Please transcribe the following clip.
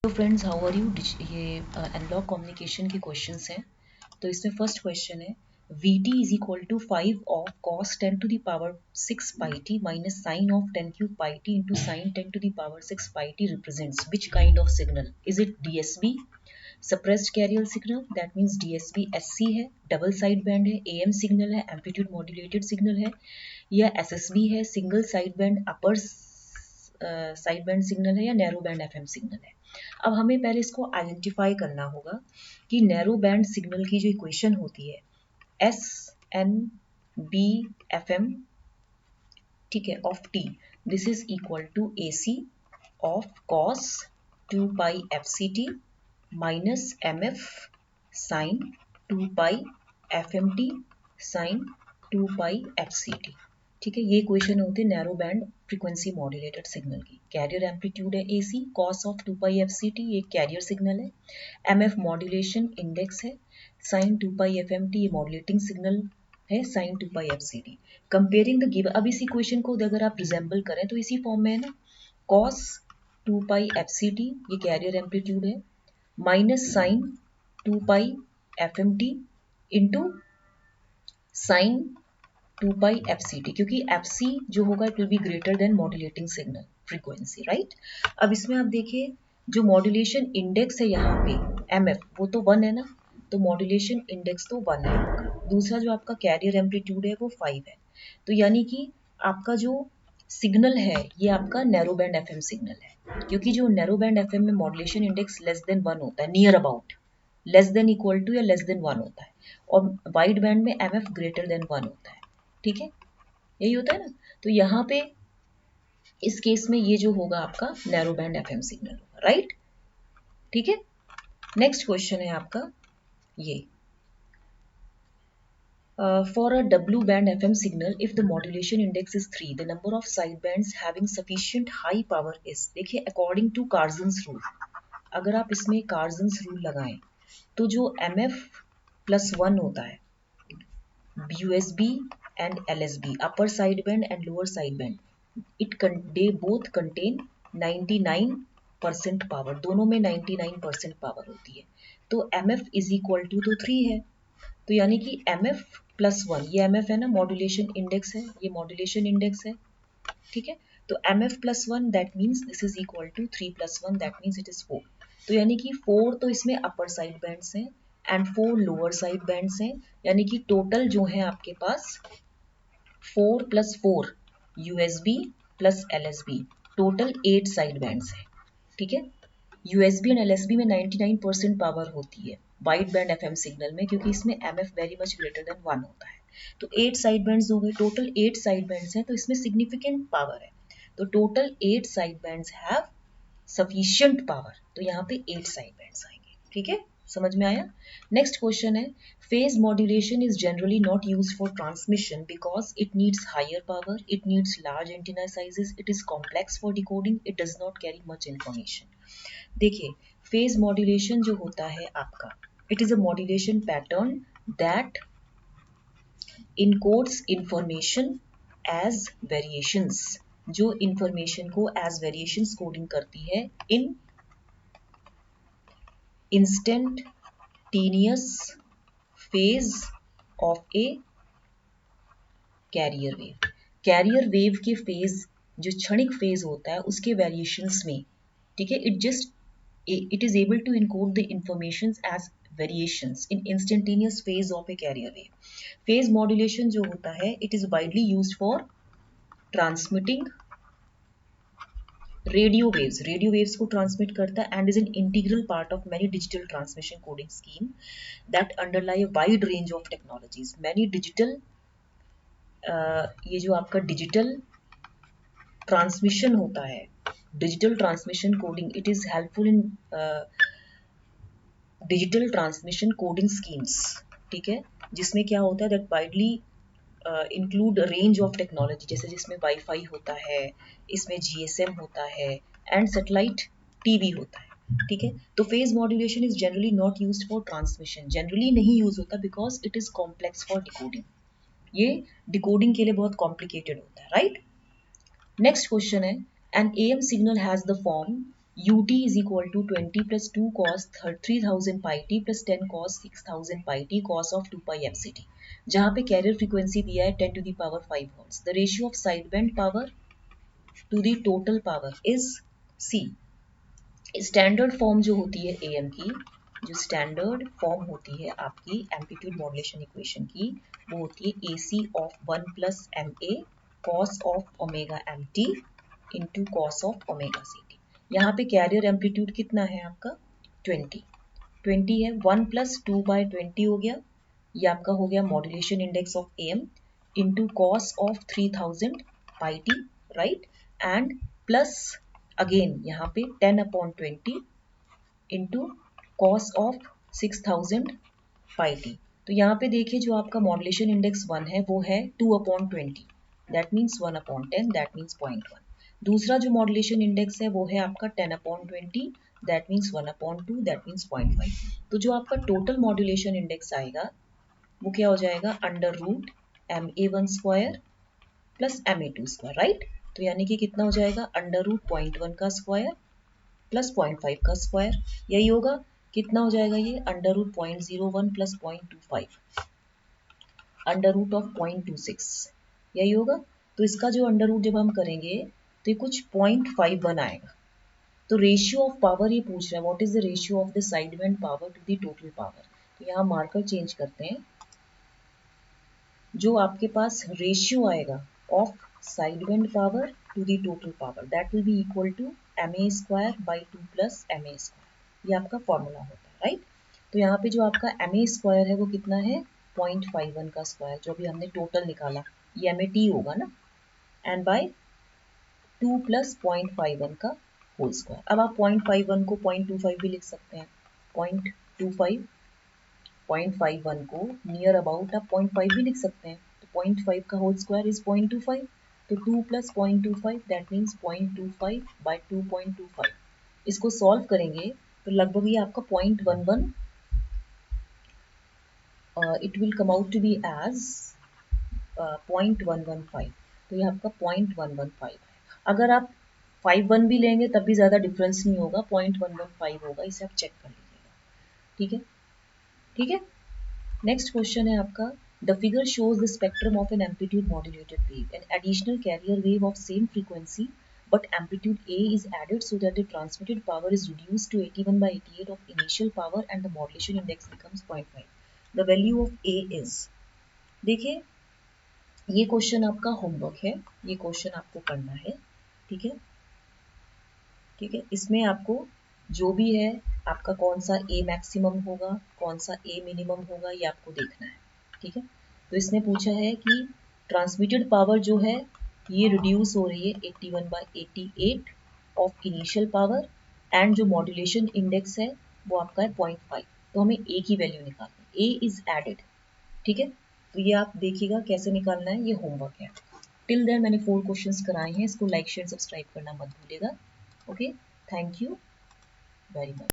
तो friends, how are you. ये analog communication के क्वेश्चंस हैं। तो इसमें फर्स्ट क्वेश्चन है Vt is equal to 5 of cos 10 to the power 6 pi t minus sin of 10 cube pi t into sin 10 to the power 6 pi t represents which kind of signal? Is it DSB, suppressed carrier signal, that means DSB SC है, double side band है, AM signal है, amplitude modulated signal है, या SSB है, single side band upper side band signal है, या narrow band FM signal है। अब हमें पहले इसको आइडेंटिफाई करना होगा कि नैरो बैंड सिग्नल की जो इक्वेशन होती है SNB FM, ठीक है, of t, this is equal to AC of cos 2 pi FCT minus MF sine 2 pi FMT sine 2 pi FCT। ठीक है, ये इक्वेशन होती है narrow band frequency modulated signal की। कैरियर एम्पलीट्यूड है AC, cos of 2 pi FCT ये carrier signal है, MF modulation index है, साइन 2 पाई FMT ये मॉड्यूलेटिंग सिग्नल है, sine 2 pi FCT। Comparing the given, अब इस इक्वेशन को अगर आप रिजेंबल करें तो इसी फॉर्म में है ना, cos 2 पाई FCT ये कैरियर एम्पलीट्यूड है, minus sign 2 pi FMT into sine 2 pi FCT, क्योंकि FC जो होगा it will be greater than modulating signal frequency, right. अब इसमें आप देखिए जो मॉड्यूलेशन इंडेक्स है यहाँ पे MF वो तो 1 है ना, तो मॉड्यूलेशन इंडेक्स तो 1 है आपका। दूसरा जो आपका कैरियर एम्पलीट्यूड है वो 5 है, तो यानी कि आपका जो सिग्नल है ये आपका नैरो बैंड FM सिग्नल है, क्योंकि जो नैरो बैंड FM में मॉड्यूलेशन इंडेक्स लेस देन 1 होता है, near about less than equal to या लेस देन 1 होता है, और वाइड बैंड में MF ग्रेटर देन 1 होता है। ठीक है, यही होता है ना। तो यहाँ पे इस केस में ये जो होगा आपका नैरो बैंड FM सिग्नल होगा, राइट। ठीक है, नेक्स्ट क्वेश्चन है आपका ये, for a W band FM signal, if the modulation index is 3, the number of sidebands having sufficient high power is, देखिए according to Carson's rule, अगर आप इसमें Carson's rule लगाएं तो जो MF plus 1 होता है, USB and LSB, upper sideband and lower sideband, they both contain 99% power, दोनों में 99% पावर होती है। तो MF इज इक्वल टू तो 3 है, तो यानी कि MF प्लस 1, ये MF है ना, मॉड्यूलेशन इंडेक्स है, ये मॉड्यूलेशन इंडेक्स है। ठीक है, तो MF plus 1 that means this is equal to 3 plus 1 that means it is 4। तो यानी कि 4 तो इसमें अपर साइड बैंड्स हैं एंड 4 लोअर साइड बैंड्स हैं, यानी कि टोटल जो है आपके पास 4 plus 4 USB plus LSB, total 8 side bands हैं। ठीक है, USB एंड LSB में 99% पावर होती है वाइड बैंड FM सिग्नल में, क्योंकि इसमें MF very much greater than 1 होता है। तो 8 साइड बैंड्स हो गए, टोटल 8 साइड बैंड्स हैं, तो इसमें सिग्निफिकेंट पावर है, तो total 8 side bands have sufficient power, तो यहाँ पे 8 साइड बैंड्स आएंगे। ठीक है, समझ में आया। नेक्स्ट क्वेश्चन है, phase modulation is generally not used for transmission because it needs higher power, it needs large antenna sizes, it is complex for decoding, it does not carry much information। देखिए, phase modulation जो होता है आपका, it is a modulation pattern that encodes information as variations, जो information को as variations coding करती है in instantaneous phase of a carrier wave. Carrier wave के फेज, जो क्षणिक फेज होता है उसके वेरिएशंस में, ठीक है, it is able to encode the informations as variations in instantaneous phase of a carrier wave। phase modulation जो होता है it is widely used for transmitting radio waves को transmit करता है and is an integral part of many digital transmission coding scheme that underlie a wide range of technologies। many digital ये जो आपका digital transmission होता है, digital transmission coding, it is helpful in digital transmission coding schemes. ठीक है, जिसमें क्या होता है that widely include range of technology, जैसे जिसमें वाईफाई होता है, इसमें GSM होता है एंड सैटेलाइट टीवी होता है। ठीक है, तो phase modulation is generally not used for transmission, generally नहीं यूज होता because it is complex for decoding, ये डिकोडिंग के लिए बहुत कॉम्प्लिकेटेड होता है, राइट। नेक्स्ट क्वेश्चन है, an AM signal has the form ut is equal to 20 plus 2 cos 3000 pi t plus 10 cos 6000 pi t cos of 2 pi fct, जहां पे carrier frequency दिया है 10 to the power 5 hertz. The ratio of sideband power to the total power is c। Standard form जो होती है M की, जो standard form होती है आपकी एम्पलीट्यूड मॉड्यूलेशन इक्वेशन की, वो होती है A C of 1 plus M A cos of omega M T into cos of omega C T. यहाँ पे कैरियर एम्पलीट्यूड कितना है आपका 20 है, 1 प्लस 2 बाय 20 हो गया, ये आपका हो गया modulation index of m into cos of 3000 pi t, right, and plus again यहाँ पे 10/20 into cos of 6000 pi t. तो यहाँ पे देखिए जो आपका मॉड्यूलेशन इंडेक्स 1 है वो है 2/20, दैट मीन्स 1/10, दैट मीन्स 0.1। दूसरा जो मॉड्यूलेशन इंडेक्स है वो है आपका 10/20, दैट मीन्स 1/2, दैट मीन्स 0.5। तो जो आपका टोटल मॉड्यूलेशन इंडेक्स आएगा वो क्या हो जाएगा, under root ma1 square plus ma2 square, right. तो यानी कि कितना हो जाएगा, अंडर रूट 0.1 का स्क्वायर प्लस 0.5 का स्क्वायर, यही होगा। कितना हो जाएगा ये, under root 0.01 plus 0.25, under root of 0.26, यही होगा। तो इसका जो अंडर रूट जब हम करेंगे तो ये कुछ 0.51 आएगा। तो रेशियो ऑफ पावर ये पूछ रहा है, what is the ratio of the sideband power to the total power. तो यहाँ मार्कर चेंज करते हैं, जो आपके पास रेशियो आएगा of sideband power to the total power, that will be equal to ma square by 2 plus ma square, ये आपका फॉर्मूला होता है, राइट। तो यहाँ पे जो आपका ma स्क्वायर है वो कितना है, 0.51 का स्क्वायर, जो भी हमने टोटल निकाला, ये ma होगा ना, एंड बाय 2 प्लस 0.51 का होल स्क्वायर। अब आप 0.51 को 0.25 भी लिख सकते हैं, 0.25 0.51 को नियर अबाउट आप 0.5 भी लिख सकते हैं। तो 0.5 का होल स्क्वायर इज 0.25, तो 2 प्लस 0.25 दैट मीन्स 0.25 बाय 2.25। इसको सॉल्व करेंगे तो लगभग ये आपका 0.11, it will come out to be as 0.115। तो ये आपका 0.115 है। अगर आप 51 भी लेंगे तब भी ज़्यादा डिफरेंस नहीं होगा, 0.115 होगा, इसे आप चेक कर लीजिएगा, ठीक है, ठीक है। नेक्स्ट क्वेश्चन है आपका, the figure shows the spectrum of an amplitude modulated wave, an additional carrier wave of same frequency but amplitude A is added so that the transmitted power is reduced to 81/88 of initial power and the modulation index becomes 0.5. The value of A is, देखिए ये question आपका homework है, ये question आपको करना है, ठीक है, ठीक है। इसमें आपको जो भी है आपका कौन सा ए मैक्सिमम होगा, कौन सा ए मिनिमम होगा, ये आपको देखना है, ठीक है। तो इसने पूछा है कि ट्रांसमिटेड पावर जो है ये रिड्यूस हो रही है 81/88 ऑफ इनिशियल पावर, एंड जो मॉड्यूलेशन इंडेक्स है वो आपका है 0.5। तो हमें ए की वैल्यू निकालनी, ए इज एडेड, ठीक है। तो ये आप देखिएगा कैसे निकालना है, ये होमवर्क है। टिल देन मैंने 4 क्वेश्चंस कराए हैं, इसको लाइक शेयर सब्सक्राइब करना मत भूलिएगा। Okay, thank you very much.